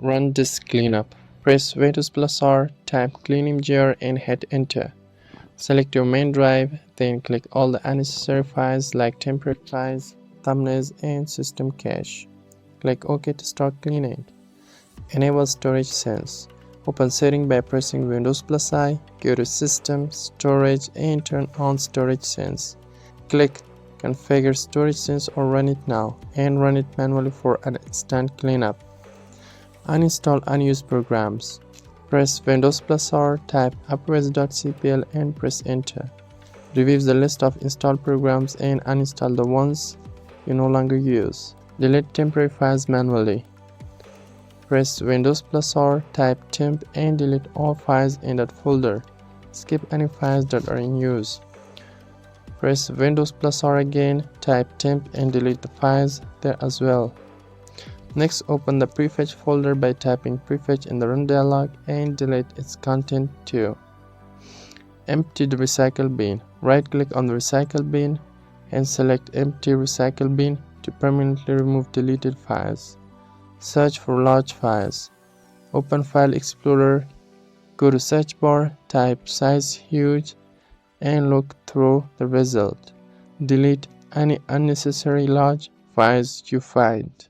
Run disk cleanup. Press Windows plus R, type cleanmgr and hit enter. Select your main drive, then click all the unnecessary files like temporary files, thumbnails and system cache. Click OK to start cleaning. Enable storage sense. Open setting by pressing Windows plus I, go to System, Storage and turn on Storage Sense. Click Configure Storage Sense or run it now and run it manually for an instant cleanup. Uninstall unused programs. Press Windows plus R, type upres.cpl and press enter. Reviews the list of installed programs and uninstall the ones you no longer use. Delete temporary files manually. Press Windows plus R, type temp and delete all files in that folder. Skip any files that are in use. Press Windows plus R again, type temp and delete the files there as well. Next, open the prefetch folder by typing prefetch in the run dialog and delete its content too. Empty the recycle bin. Right-click on the recycle bin and select Empty Recycle Bin to permanently remove deleted files. Search for large files. Open File Explorer, go to search bar, type size huge and look through the result. Delete any unnecessary large files you find.